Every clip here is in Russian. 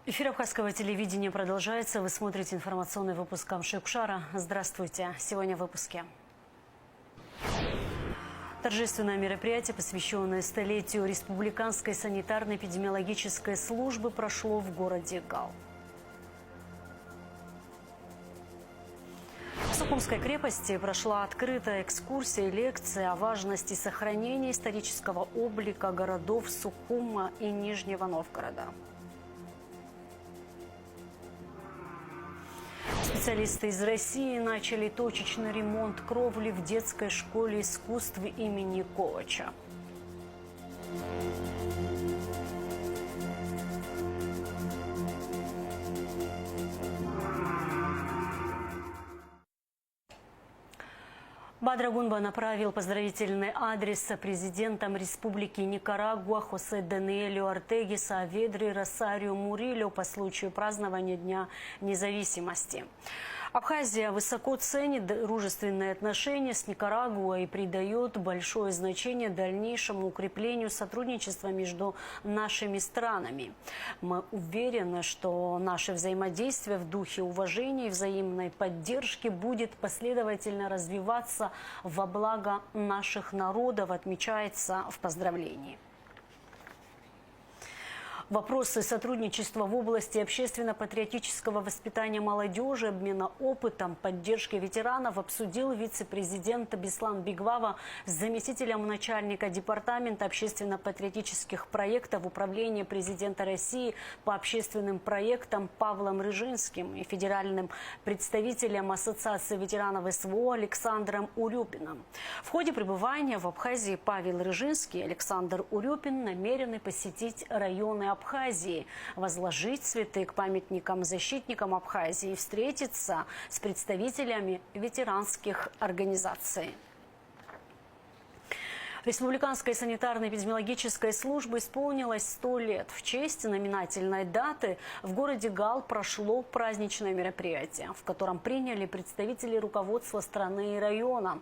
Эфир Абхазского телевидения продолжается. Вы смотрите информационный выпуск Камши-Кушара. Здравствуйте. Сегодня в выпуске. Торжественное мероприятие, посвященное столетию Республиканской санитарно-эпидемиологической службы, прошло в городе Гал. В Сухумской крепости прошла открытая экскурсия и лекция о важности сохранения исторического облика городов Сухума и Нижнего Новгорода. Специалисты из России начали точечный ремонт кровли в детской школе искусств имени Ковача. Бадрагунба направил поздравительный адрес президентам Республики Никарагуа Хосе Даниэлю Ортеге Сааведри Росарио Мурильо по случаю празднования Дня независимости. Абхазия высоко ценит дружественные отношения с Никарагуа и придает большое значение дальнейшему укреплению сотрудничества между нашими странами. Мы уверены, что наше взаимодействие в духе уважения и взаимной поддержки будет последовательно развиваться во благо наших народов, отмечается в поздравлении. Вопросы сотрудничества в области общественно-патриотического воспитания молодежи, обмена опытом, поддержки ветеранов обсудил вице-президент Беслан Бигвава с заместителем начальника департамента общественно-патриотических проектов Управления президента России по общественным проектам Павлом Рыжинским и федеральным представителем Ассоциации ветеранов СВО Александром Урюпиным. В ходе пребывания в Абхазии Павел Рыжинский и Александр Урюпин намерены посетить районы Абхазии, возложить цветы к памятникам защитникам Абхазии и встретиться с представителями ветеранских организаций. Республиканской санитарно-эпидемиологической службы исполнилось 100 лет. В честь знаменательной даты в городе Гал прошло праздничное мероприятие, в котором приняли представители руководства страны и района.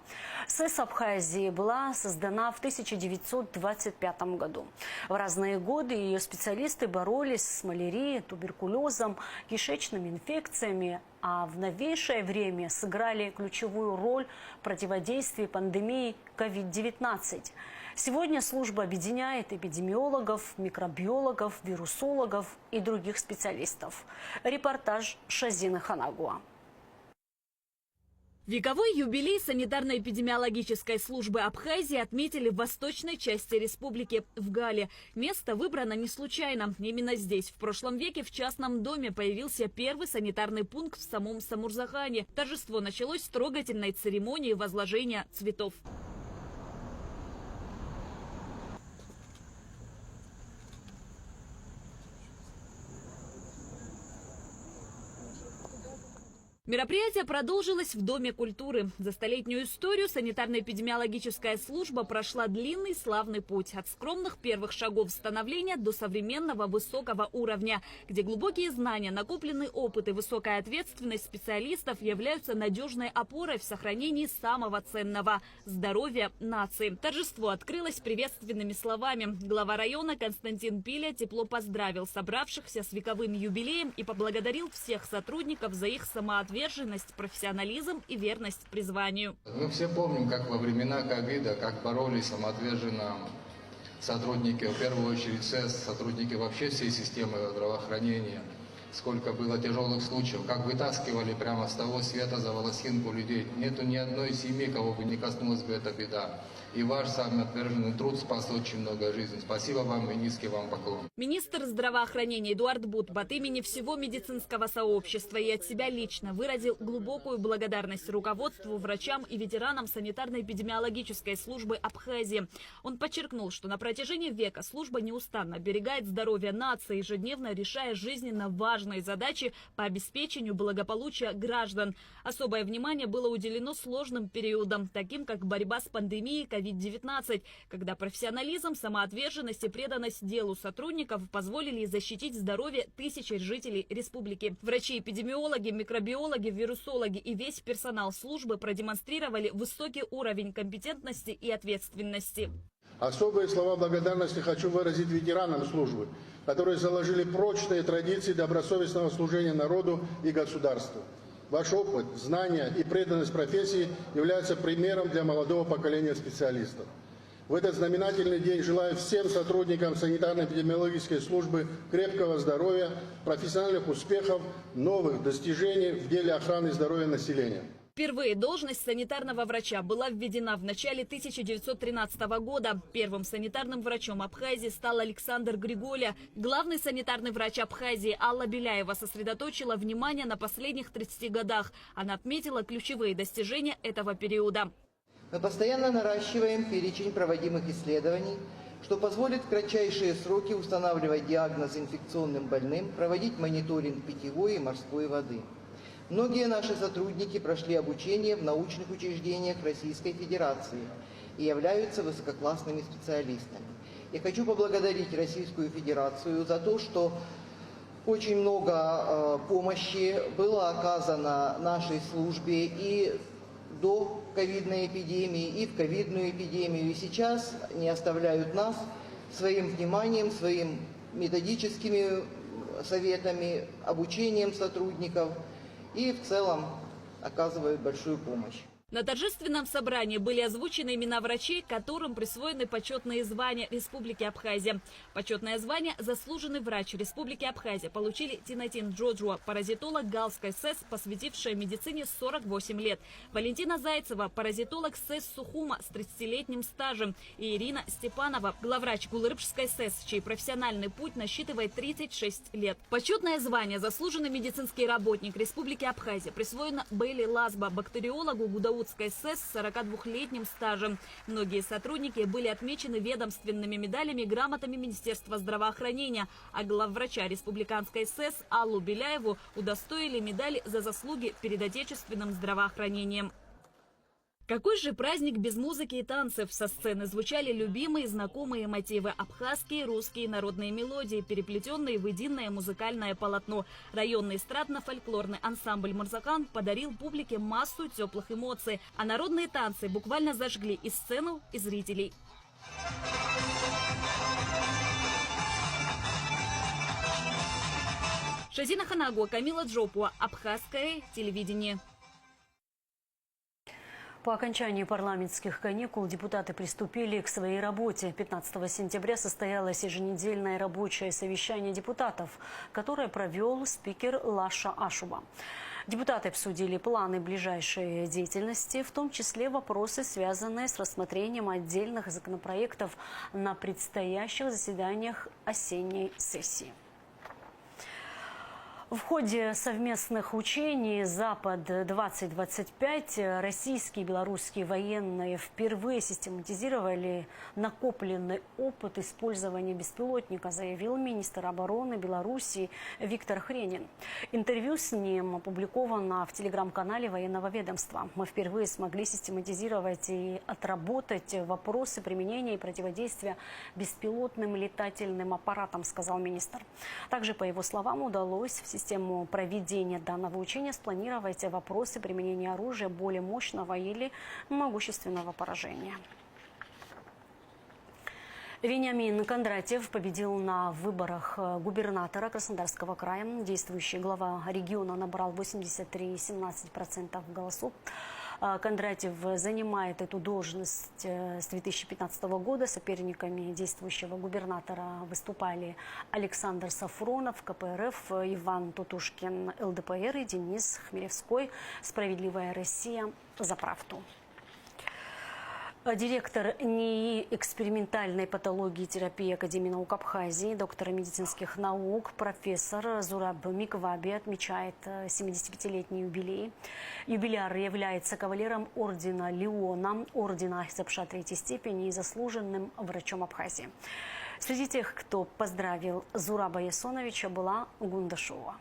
СЭС Абхазии была создана в 1925 году. В разные годы ее специалисты боролись с малярией, туберкулезом, кишечными инфекциями, а в новейшее время сыграли ключевую роль в противодействии пандемии COVID-19. Сегодня служба объединяет эпидемиологов, микробиологов, вирусологов и других специалистов. Репортаж Шазины Ханагуа. Вековой юбилей санитарно-эпидемиологической службы Абхазии отметили в восточной части республики, в Гале. Место выбрано не случайно. Именно здесь в прошлом веке в частном доме появился первый санитарный пункт в самом Самурзахане. Торжество началось с трогательной церемонии возложения цветов. Мероприятие продолжилось в Доме культуры. За столетнюю историю санитарно-эпидемиологическая служба прошла длинный славный путь. От скромных первых шагов становления до современного высокого уровня, где глубокие знания, накопленный опыт и высокая ответственность специалистов являются надежной опорой в сохранении самого ценного – здоровья нации. Торжество открылось приветственными словами. Глава района Константин Пиля тепло поздравил собравшихся с вековым юбилеем и поблагодарил всех сотрудников за их самоотверженность, профессионализм и верность призванию. Мы все помним, как во времена ковида, как боролись самоотверженно сотрудники, в первую очередь СЭС, сотрудники вообще всей системы здравоохранения. Сколько было тяжелых случаев, как вытаскивали прямо с того света за волосинку людей. Нету ни одной семьи, кого бы не коснулась бы эта беда. И ваш самоотверженный труд спас очень много жизней. Спасибо вам и низкий вам поклон. Министр здравоохранения Эдуард Бутб от имени всего медицинского сообщества и от себя лично выразил глубокую благодарность руководству, врачам и ветеранам санитарно-эпидемиологической службы Абхазии. Он подчеркнул, что на протяжении века служба неустанно оберегает здоровье нации, ежедневно решая жизненно важные задачи по обеспечению благополучия граждан. Особое внимание было уделено сложным периодам, таким как борьба с пандемией COVID-19, когда профессионализм, самоотверженность и преданность делу сотрудников позволили защитить здоровье тысяч жителей республики. Врачи-эпидемиологи, микробиологи, вирусологи и весь персонал службы продемонстрировали высокий уровень компетентности и ответственности. Особые слова благодарности хочу выразить ветеранам службы, которые заложили прочные традиции добросовестного служения народу и государству. Ваш опыт, знания и преданность профессии являются примером для молодого поколения специалистов. В этот знаменательный день желаю всем сотрудникам санитарно-эпидемиологической службы крепкого здоровья, профессиональных успехов, новых достижений в деле охраны здоровья населения. Впервые должность санитарного врача была введена в начале 1913 года. Первым санитарным врачом Абхазии стал Александр Григоля. Главный санитарный врач Абхазии Алла Беляева сосредоточила внимание на последних 30 годах. Она отметила ключевые достижения этого периода. Мы постоянно наращиваем перечень проводимых исследований, что позволит в кратчайшие сроки устанавливать диагноз инфекционным больным, проводить мониторинг питьевой и морской воды. Многие наши сотрудники прошли обучение в научных учреждениях Российской Федерации и являются высококлассными специалистами. Я хочу поблагодарить Российскую Федерацию за то, что очень много помощи было оказано нашей службе и до ковидной эпидемии, и в ковидную эпидемию. И сейчас не оставляют нас своим вниманием, своими методическими советами, обучением сотрудников и в целом оказывают большую помощь. На торжественном собрании были озвучены имена врачей, которым присвоены почетные звания Республики Абхазия. Почетное звание «Заслуженный врач Республики Абхазия» получили Тинатин Джоджуа, паразитолог Галской СЭС, посвятившая медицине 48 лет. Валентина Зайцева, паразитолог СЭС Сухума с 30-летним стажем. И Ирина Степанова, главврач Гулырбшской СЭС, чей профессиональный путь насчитывает 36 лет. Почетное звание «Заслуженный медицинский работник Республики Абхазия» присвоено Бейли Лазба, бактериологу Гудаутской СЭС с 42-летним стажем. Многие сотрудники были отмечены ведомственными медалями и грамотами Министерства здравоохранения, а главврача Республиканской СЭС Аллу Беляеву удостоили медали за заслуги перед отечественным здравоохранением. Какой же праздник без музыки и танцев? Со сцены звучали любимые знакомые мотивы – абхазские, русские народные мелодии, переплетенные в единое музыкальное полотно. Районный эстрадно-фольклорный ансамбль «Мурзакан» подарил публике массу теплых эмоций, а народные танцы буквально зажгли и сцену, и зрителей. Шазина Ханагуа, Камила Джопуа, Абхазское телевидение. По окончании парламентских каникул депутаты приступили к своей работе. 15 сентября состоялось еженедельное рабочее совещание депутатов, которое провел спикер Лаша Ашуба. Депутаты обсудили планы ближайшей деятельности, в том числе вопросы, связанные с рассмотрением отдельных законопроектов на предстоящих заседаниях осенней сессии. В ходе совместных учений «Запад-2025» российские и белорусские военные впервые систематизировали накопленный опыт использования беспилотника, заявил министр обороны Беларуси Виктор Хренин. Интервью с ним опубликовано в телеграм-канале военного ведомства. Мы впервые смогли систематизировать и отработать вопросы применения и противодействия беспилотным летательным аппаратам, сказал министр. Также, по его словам, удалось в систему проведения данного учения спланировать вопросы применения оружия более мощного или могущественного поражения. Вениамин Кондратьев победил на выборах губернатора Краснодарского края. Действующий глава региона набрал 83,17% голосов. Кондратьев занимает эту должность с 2015 года. Соперниками действующего губернатора выступали Александр Сафронов, КПРФ, Иван Тутушкин, ЛДПР и Денис Хмелевской, «Справедливая Россия за правду». Директор НИИ экспериментальной патологии и терапии Академии наук Абхазии, доктор медицинских наук, профессор Зураб Микваби отмечает 75-летний юбилей. Юбиляр является кавалером ордена Леона, ордена Ахисапша третьей степени и заслуженным врачом Абхазии. Среди тех, кто поздравил Зураба Ясоновича, была Гундашова.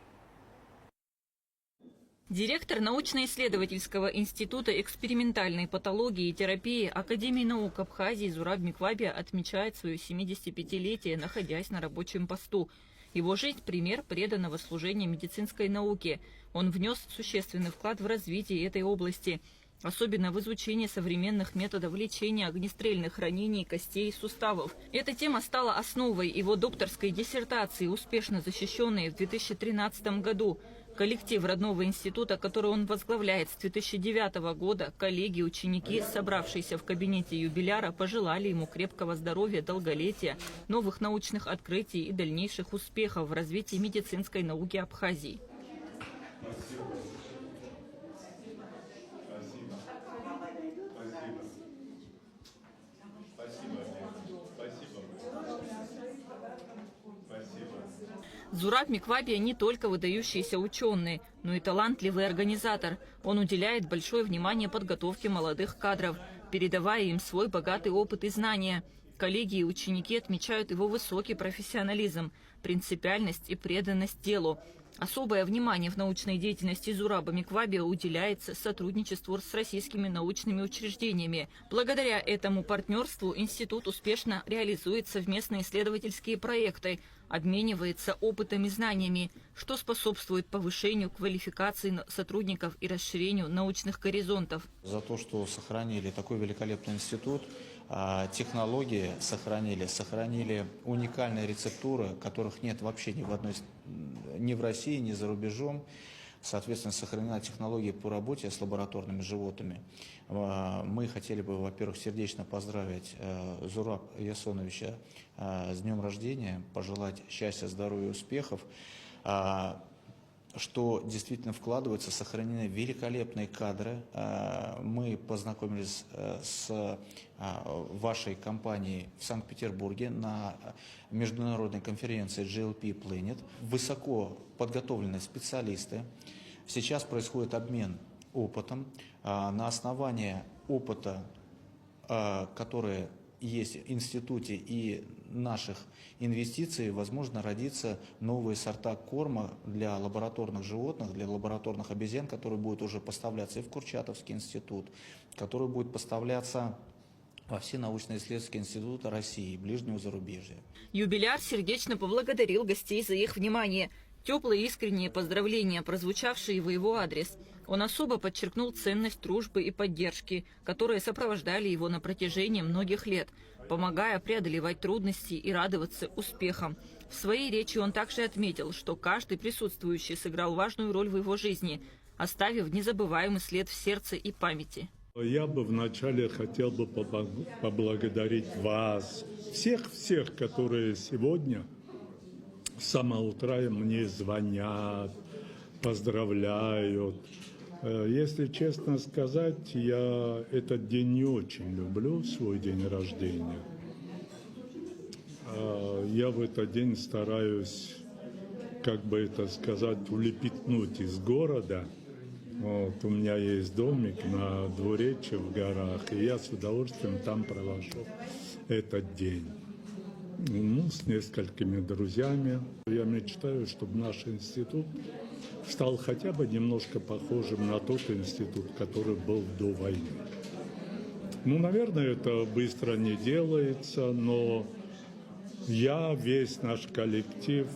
Директор научно-исследовательского института экспериментальной патологии и терапии Академии наук Абхазии Зураб Микваби отмечает свое 75-летие, находясь на рабочем посту. Его жизнь – пример преданного служения медицинской науке. Он внес существенный вклад в развитие этой области. особенно в изучении современных методов лечения огнестрельных ранений костей и суставов. Эта тема стала основой его докторской диссертации, успешно защищенной в 2013 году. Коллектив родного института, который он возглавляет с 2009 года, коллеги, ученики, собравшиеся в кабинете юбиляра, пожелали ему крепкого здоровья, долголетия, новых научных открытий и дальнейших успехов в развитии медицинской науки Абхазии. Зураб Миквабия не только выдающийся ученый, но и талантливый организатор. Он уделяет большое внимание подготовке молодых кадров, передавая им свой богатый опыт и знания. Коллеги и ученики отмечают его высокий профессионализм, принципиальность и преданность делу. Особое внимание в научной деятельности Зураба Миквабия уделяется сотрудничеству с российскими научными учреждениями. Благодаря этому партнерству институт успешно реализует совместные исследовательские проекты, обменивается опытом и знаниями, что способствует повышению квалификации сотрудников и расширению научных горизонтов. За то, что сохранили такой великолепный институт, технологии сохранили уникальные рецептуры, которых нет вообще ни в России, ни за рубежом. Соответственно, сохранена технология по работе с лабораторными животными. Мы хотели бы, во-первых, сердечно поздравить Зураба Ясоновича с днем рождения, пожелать счастья, здоровья, успехов, что действительно вкладываются, сохранены великолепные кадры. Мы познакомились с вашей компанией в Санкт-Петербурге на международной конференции GLP Planet. Высоко подготовленные специалисты. Сейчас происходит обмен опытом. На основании опыта, который есть в институте, и наших инвестиций, возможно, родится новые сорта корма для лабораторных животных, для лабораторных обезьян, которые будут уже поставляться и в Курчатовский институт, которые будут поставляться во все научно-исследовательские институты России и ближнего зарубежья. Юбиляр сердечно поблагодарил гостей за их внимание. Теплые искренние поздравления, прозвучавшие в его адрес. Он особо подчеркнул ценность дружбы и поддержки, которые сопровождали его на протяжении многих лет, помогая преодолевать трудности и радоваться успехам. В своей речи он также отметил, что каждый присутствующий сыграл важную роль в его жизни, оставив незабываемый след в сердце и памяти. Я бы вначале хотел бы поблагодарить вас, всех, которые сегодня с самого утра мне звонят, поздравляют. Если честно сказать, я этот день не очень люблю, свой день рождения. Я в этот день стараюсь, как бы это сказать, улепетнуть из города. Вот, у меня есть домик на Двуречье в горах, и я с удовольствием там провожу этот день. С несколькими друзьями. Я мечтаю, чтобы наш институт стал хотя бы немножко похожим на тот институт, который был до войны. Наверное, это быстро не делается, но я, весь наш коллектив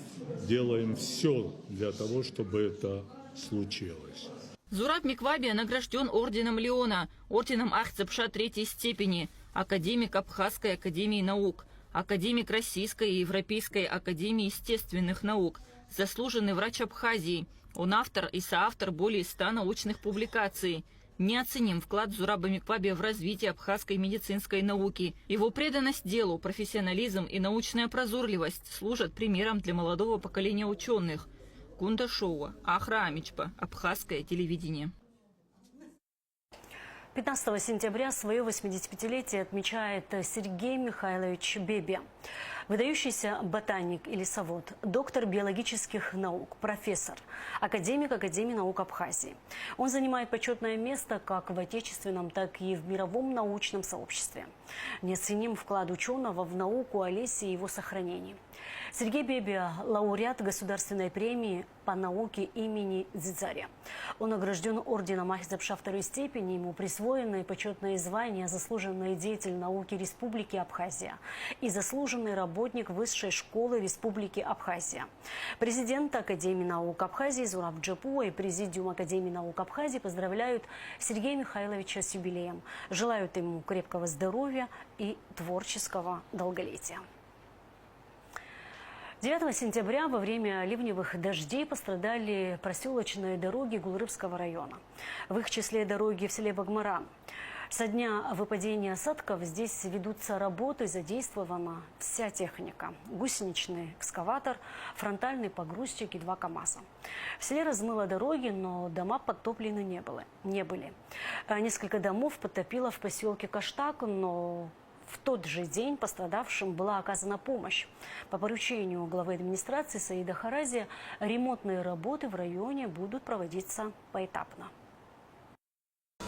делаем все для того, чтобы это случилось. Зураб Миквабия награжден орденом Леона, орденом Ахцепша третьей степени, академик Абхазской академии наук, академик Российской и Европейской академии естественных наук, заслуженный врач Абхазии. Он автор и соавтор более 100 научных публикаций. Неоценим вклад Зураба Миквабия в развитие абхазской медицинской науки. Его преданность делу, профессионализм и научная прозорливость служат примером для молодого поколения ученых. Кунда Шоуа, Ахра Амичпа, Абхазское телевидение. 15 сентября свое 85-летие отмечает Сергей Михайлович Бебия. Выдающийся ботаник и лесовод, доктор биологических наук, профессор, академик Академии наук Абхазии. Он занимает почетное место как в отечественном, так и в мировом научном сообществе. Неоценим вклад ученого в науку о лесе и его сохранении. Сергей Бебия – лауреат Государственной премии по науке имени Дзидзаря. Он награжден орденом Ахцепша второй степени, ему присвоено почетное звание «Заслуженный деятель науки Республики Абхазия» и заслуженный работник работник Высшей школы Республики Абхазия. Президент Академии наук Абхазии Зураб Джапуа и Президиум Академии наук Абхазии поздравляют Сергея Михайловича с юбилеем. Желают ему крепкого здоровья и творческого долголетия. 9 сентября во время ливневых дождей пострадали проселочные дороги Гулрыбского района. В их числе дороги в селе Багмара. Со дня выпадения осадков здесь ведутся работы, задействована вся техника. Гусеничный экскаватор, фронтальный погрузчик и 2 КАМАЗа. В селе размыло дороги, но дома подтоплены не были. Несколько домов подтопило в поселке Каштак, но в тот же день пострадавшим была оказана помощь. По поручению главы администрации Саида Харазия ремонтные работы в районе будут проводиться поэтапно.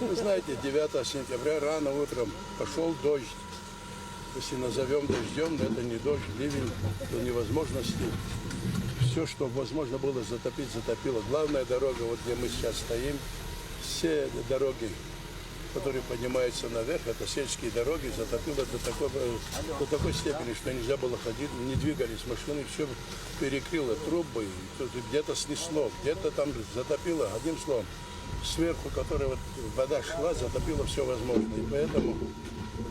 Вы знаете, 9 сентября рано утром пошел дождь. Если назовем дождем, это не дождь, ливень до невозможности. Все, что возможно было затопить, затопило. Главная дорога, вот где мы сейчас стоим, все дороги, которые поднимаются наверх, это сельские дороги, затопило до такой степени, что нельзя было ходить, не двигались машины, все перекрыло трубы, где-то снесло, где-то там затопило, одним словом. Сверху, которая вот вода шла, затопило все возможное. И поэтому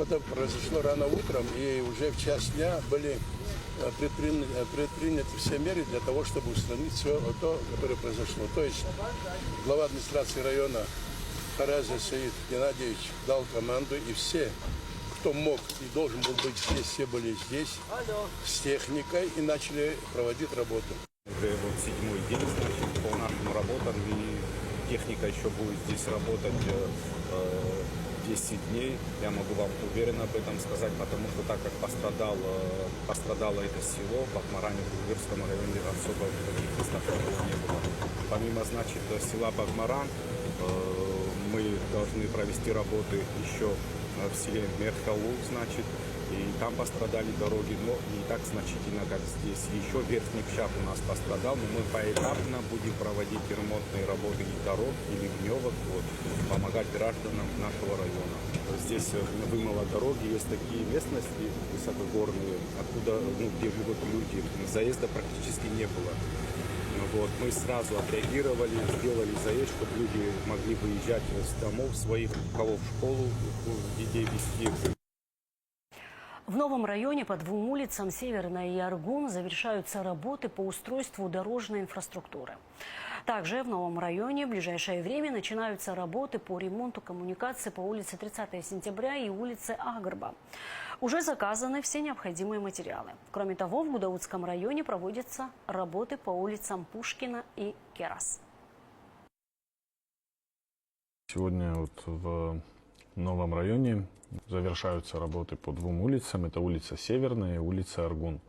это произошло рано утром, и уже в час дня были предприняты все меры для того, чтобы устранить все то, которое произошло. То есть глава администрации района Харазия Саид Геннадьевич дал команду, и все, кто мог и должен был быть здесь, все были здесь с техникой и начали проводить работу. Уже вот 7-й день, значит, по нашим работам, и техника еще будет здесь работать 10 дней. Я могу вам уверенно об этом сказать, потому что так как пострадало это село, в Багмаране, в Гулрыбском районе особо таких местах не было. Помимо, значит, села Багмаран, мы должны провести работы еще в селе Мерхалу, значит, и там пострадали дороги, но не так значительно, как здесь. Еще Верхний Пшак у нас пострадал, но мы поэтапно будем проводить ремонтные работы и дорог, и ливневок, вот, помогать гражданам нашего района. Здесь вымыло дороги, есть такие местности высокогорные, откуда, где живут люди, заезда практически не было. Вот, мы сразу отреагировали, сделали заезд, чтобы люди могли выезжать с домов своих, у кого в школу детей везти. В новом районе по 2 улицам Северная и Аргун завершаются работы по устройству дорожной инфраструктуры. Также в новом районе в ближайшее время начинаются работы по ремонту коммуникаций по улице 30 сентября и улице Агрба. Уже заказаны все необходимые материалы. Кроме того, в Гудаутском районе проводятся работы по улицам Пушкина и Керас. Сегодня вот в новом районе завершаются работы по 2 улицам. Это улица Северная и улица Аргун.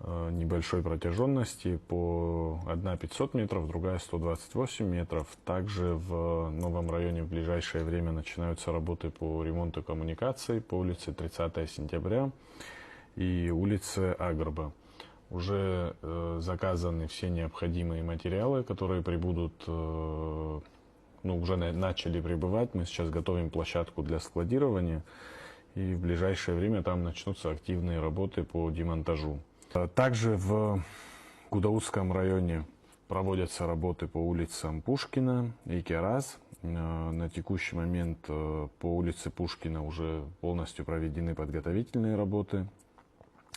Небольшой протяженности, по одна 500 метров, другая 128 метров. Также в новом районе в ближайшее время начинаются работы по ремонту коммуникаций по улице 30 сентября и улице Агрба. Уже заказаны все необходимые материалы, которые прибудут, уже начали прибывать. Мы сейчас готовим площадку для складирования, и в ближайшее время там начнутся активные работы по демонтажу. Также в Гудаутском районе проводятся работы по улицам Пушкина и Керас. На текущий момент по улице Пушкина уже полностью проведены подготовительные работы.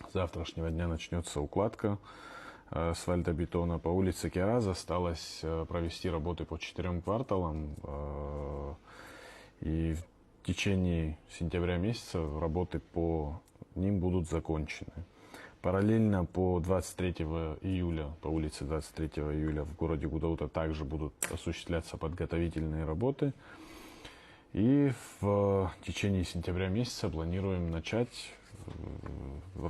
С завтрашнего дня начнется укладка асфальтобетона. По улице Керас осталось провести работы по 4 кварталам. И в течение сентября месяца работы по ним будут закончены. Параллельно по 23 июля, по улице 23 июля в городе Гудаута также будут осуществляться подготовительные работы. И в течение сентября месяца планируем начать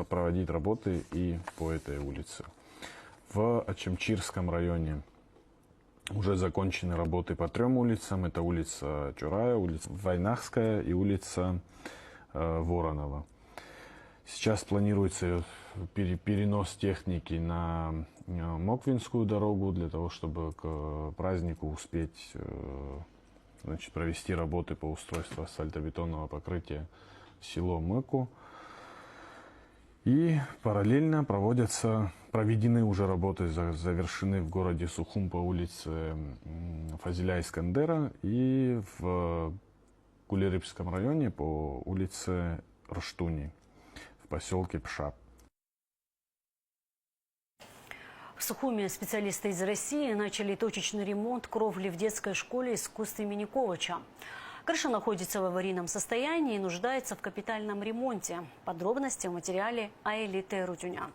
проводить работы и по этой улице. В Ачамчирском районе уже закончены работы по 3 улицам. Это улица Чурая, улица Войнахская и улица Воронова. Сейчас планируется перенос техники на Моквинскую дорогу для того, чтобы к празднику успеть провести работы по устройству асфальтобетонного покрытия в село Мыку. И параллельно проведены уже работы, завершены в городе Сухум по улице Фазиля Искандера и в Кулерипском районе по улице Рштуни в поселке Пшап. В Сухуме специалисты из России начали точечный ремонт кровли в детской школе искусств имени Ковача. Крыша находится в аварийном состоянии и нуждается в капитальном ремонте. Подробности в материале Аэлиты Рутюнян.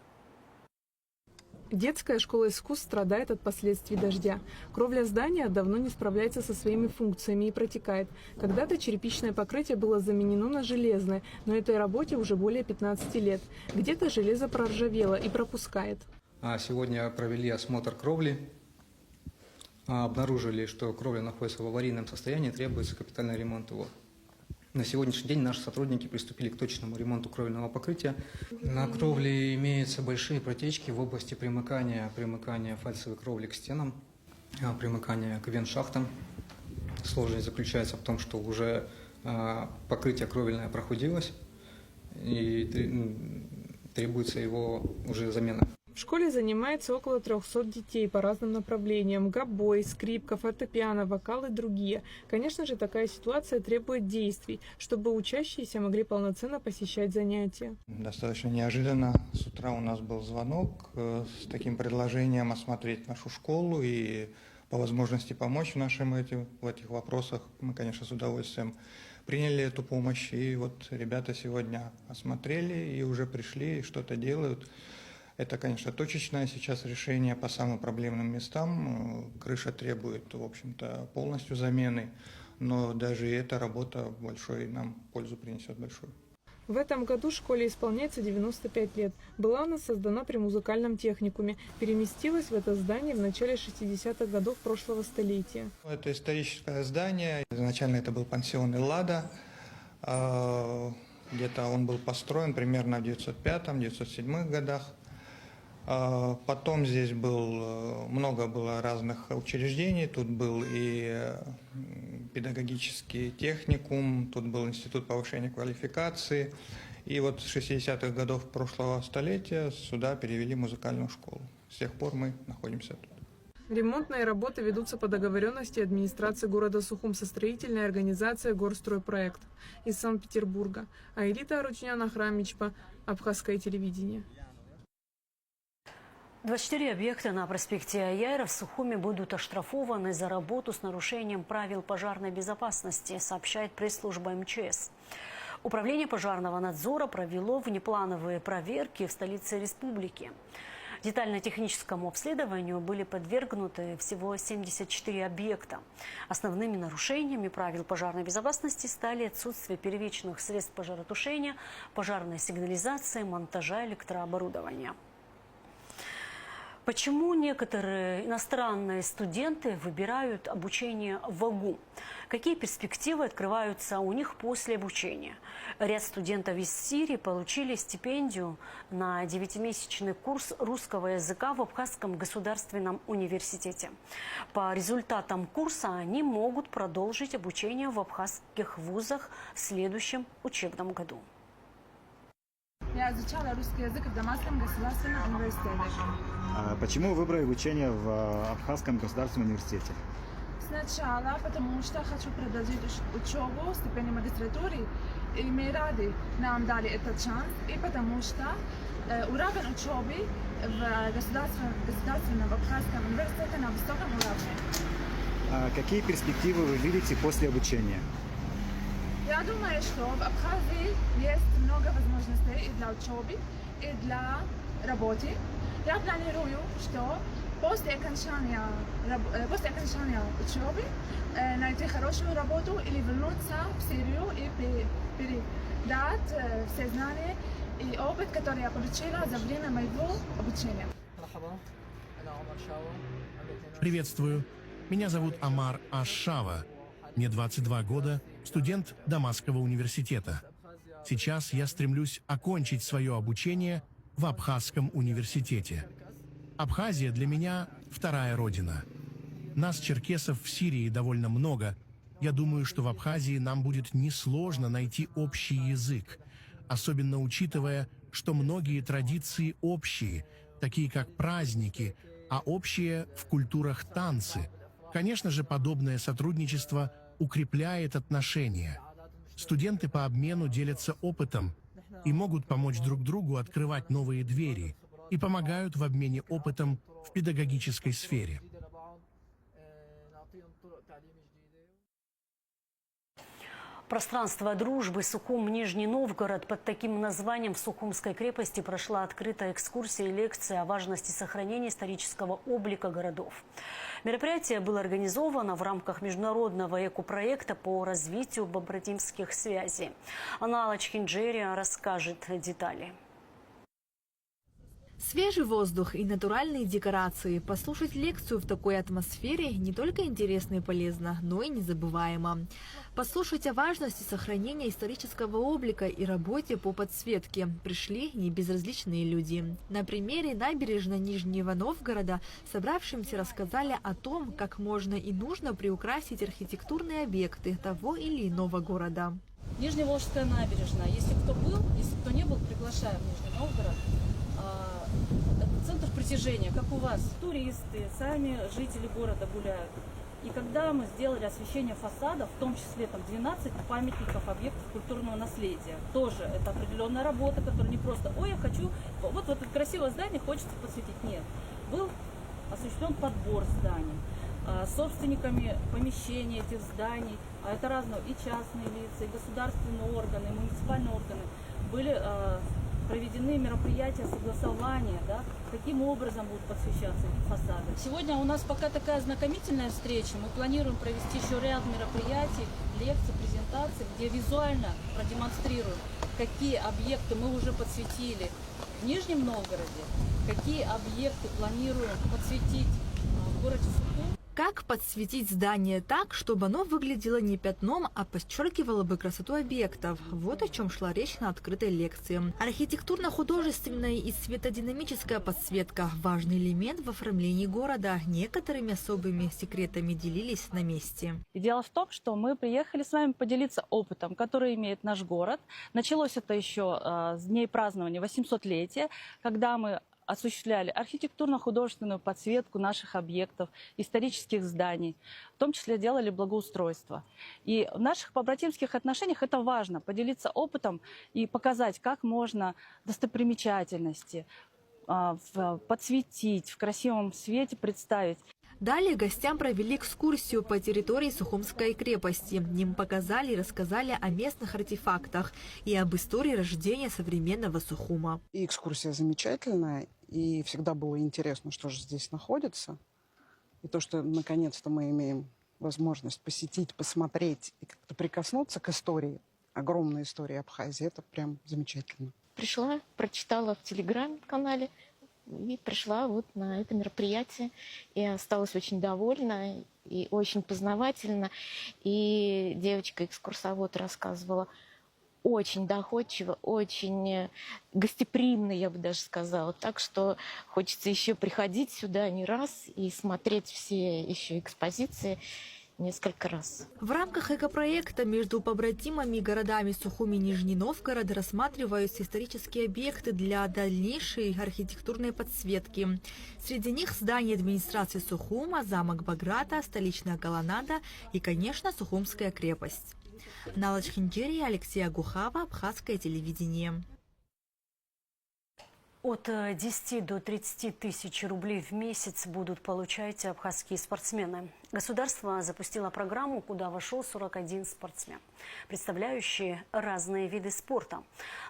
Детская школа искусств страдает от последствий дождя. Кровля здания давно не справляется со своими функциями и протекает. Когда-то черепичное покрытие было заменено на железное, но этой работе уже более 15 лет. Где-то железо проржавело и пропускает. Сегодня провели осмотр кровли. Обнаружили, что кровля находится в аварийном состоянии, требуется капитальный ремонт его. На сегодняшний день наши сотрудники приступили к точному ремонту кровельного покрытия. На кровле имеются большие протечки в области примыкания фальцевой кровли к стенам, примыкания к вент-шахтам. Сложность заключается в том, что уже покрытие кровельное прохудилось и требуется его уже замена. В школе занимается около 300 детей по разным направлениям: гобой, скрипка, фортепиано, вокал и другие. Конечно же, такая ситуация требует действий, чтобы учащиеся могли полноценно посещать занятия. Достаточно неожиданно с утра у нас был звонок с таким предложением осмотреть нашу школу и по возможности помочь в этих вопросах. Мы, конечно, с удовольствием приняли эту помощь. И вот ребята сегодня осмотрели и уже пришли, и что-то делают. Это, конечно, точечное сейчас решение по самым проблемным местам. Крыша требует, в общем-то, полностью замены, но даже эта работа большой нам пользу принесет большую. В этом году школе исполняется 95 лет. Была она создана при музыкальном техникуме. Переместилась в это здание в начале 60-х годов прошлого столетия. Это историческое здание. Изначально это был пансион «Эллада». Где-то он был построен примерно в 905-907 годах. Потом здесь много было разных учреждений. Тут был и педагогический техникум, тут был институт повышения квалификации. И вот с 60-х годов прошлого столетия сюда перевели музыкальную школу. С тех пор мы находимся тут. Ремонтные работы ведутся по договоренности администрации города Сухум со строительной организацией «Горстройпроект» из Санкт-Петербурга. Аэлита Рутюнян, Ахрам Мичпа, Абхазское телевидение. 24 объекта на проспекте Аяра в Сухуме будут оштрафованы за работу с нарушением правил пожарной безопасности, сообщает пресс-служба МЧС. Управление пожарного надзора провело внеплановые проверки в столице республики. Детально-техническому обследованию были подвергнуты всего 74 объекта. Основными нарушениями правил пожарной безопасности стали отсутствие первичных средств пожаротушения, пожарной сигнализации, монтажа электрооборудования. Почему некоторые иностранные студенты выбирают обучение в ВАГУ? Какие перспективы открываются у них после обучения? Ряд студентов из Сирии получили стипендию на 9-месячный курс русского языка в Абхазском государственном университете. По результатам курса они могут продолжить обучение в абхазских вузах в следующем учебном году. Я изучала русский язык в Дамасском государственном университете. Почему выбрали обучение в Абхазском государственном университете? Сначала, потому что хочу продолжить учебу в степени магистратуры, и мы рады нам дали этот шанс, и потому что уровень учебы в государственном Абхазском университете на высоком уровне. Какие перспективы вы видите после обучения? Я думаю, что в Абхазии есть много возможностей и для учебы, и для работы. Я планирую, что после окончания учебы найти хорошую работу или вернуться в Сирию и передать все знания и опыт, который я получила за время моего обучения. Приветствую. Меня зовут Амар Аш-Шава. Мне 22 года, студент Дамасского университета. Сейчас я стремлюсь окончить свое обучение в Абхазском университете. Абхазия для меня вторая родина. Нас, черкесов, в Сирии довольно много. Я думаю, что в Абхазии нам будет несложно найти общий язык, особенно учитывая что многие традиции общие, такие как праздники, а общие в культурах танцы. Конечно же, подобное сотрудничество укрепляет отношения. Студенты по обмену делятся опытом и могут помочь друг другу открывать новые двери и помогают в обмене опытом в педагогической сфере. Пространство дружбы Сухум Нижний Новгород. Под таким названием в Сухумской крепости прошла открытая экскурсия и лекция о важности сохранения исторического облика городов. Мероприятие было организовано в рамках международного экопроекта по развитию побратимских связей. Анна Лачхинджери расскажет детали. Свежий воздух и натуральные декорации. Послушать лекцию в такой атмосфере не только интересно и полезно, но и незабываемо. Послушать о важности сохранения исторического облика и работе по подсветке пришли небезразличные люди. На примере набережной Нижнего Новгорода собравшимся рассказали о том, как можно и нужно приукрасить архитектурные объекты того или иного города. Нижневолжская набережная. Если кто был, если кто не был, приглашаем в Нижний Новгород. Это центр притяжения, как у вас. Туристы, сами жители города гуляют. И когда мы сделали освещение фасадов, в том числе там 12 памятников, объектов культурного наследия, тоже это определенная работа, которая не просто, ой, я хочу, вот это красивое здание хочется подсветить. Нет, был осуществлен подбор зданий. Собственниками помещений этих зданий, а это разные и частные лица, и государственные органы, и муниципальные органы, были проведены мероприятия согласования, да, каким образом будут подсвещаться эти фасады. Сегодня у нас пока такая знакомительная встреча. Мы планируем провести еще ряд мероприятий, лекций, презентаций, где визуально продемонстрируем, какие объекты мы уже подсветили в Нижнем Новгороде, какие объекты планируем подсветить в городе Сухум. Как подсветить здание так, чтобы оно выглядело не пятном, а подчеркивало бы красоту объектов? Вот о чем шла речь на открытой лекции. Архитектурно-художественная и светодинамическая подсветка – важный элемент в оформлении города. Некоторыми особыми секретами делились на месте. И дело в том, что мы приехали с вами поделиться опытом, который имеет наш город. Началось это еще с дней празднования 800-летия, когда мы осуществляли архитектурно-художественную подсветку наших объектов, исторических зданий, в том числе делали благоустройство. И в наших побратимских отношениях это важно, поделиться опытом и показать, как можно достопримечательности подсветить, в красивом свете представить. Далее гостям провели экскурсию по территории Сухумской крепости. Им показали и рассказали о местных артефактах и об истории рождения современного Сухума. И экскурсия замечательная, и всегда было интересно, что же здесь находится. И то, что наконец-то мы имеем возможность посетить, посмотреть и как-то прикоснуться к истории, огромной истории Абхазии, это прям замечательно. Пришла, прочитала в телеграм-канале, и пришла вот на это мероприятие, и осталась очень довольна, и очень познавательно. И девочка-экскурсовод рассказывала очень доходчиво, очень гостеприимно, я бы даже сказала. Так что хочется еще приходить сюда не раз и смотреть все еще экспозиции несколько раз. В рамках экопроекта между побратимами и городами Сухум и Нижний Новгород рассматриваются исторические объекты для дальнейшей архитектурной подсветки. Среди них здание администрации Сухума, замок Баграта, столичная колоннада и, конечно, Сухумская крепость. Анна Лачхинджери, Алексей Агухава, Абхазское телевидение. От 10 до 30 тысяч рублей в месяц будут получать абхазские спортсмены. Государство запустило программу, куда вошел 41 спортсмен, представляющие разные виды спорта.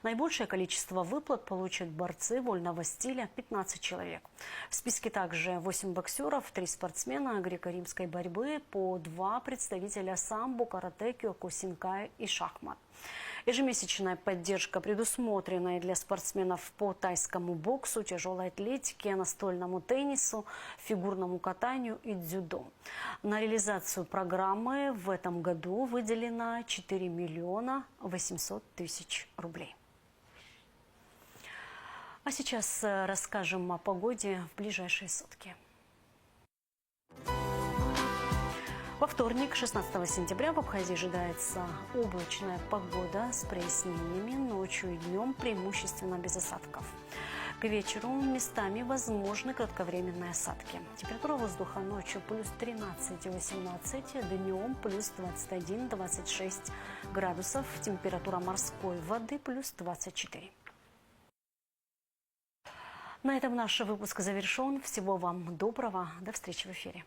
Наибольшее количество выплат получат борцы вольного стиля – 15 человек. В списке также 8 боксеров, 3 спортсмена греко-римской борьбы, по 2 представителя самбо, карате, кёкусинкай и шахмат. Ежемесячная поддержка предусмотрена и для спортсменов по тайскому боксу, тяжелой атлетике, настольному теннису, фигурному катанию и дзюдо. На реализацию программы в этом году выделено 4 миллиона 800 тысяч рублей. А сейчас расскажем о погоде в ближайшие сутки. Во вторник, 16 сентября, в Абхазии ожидается облачная погода с прояснениями, ночью и днем преимущественно без осадков. К вечеру местами возможны кратковременные осадки. Температура воздуха ночью плюс 13-18, днем плюс 21-26 градусов. Температура морской воды плюс 24. На этом наш выпуск завершен. Всего вам доброго. До встречи в эфире.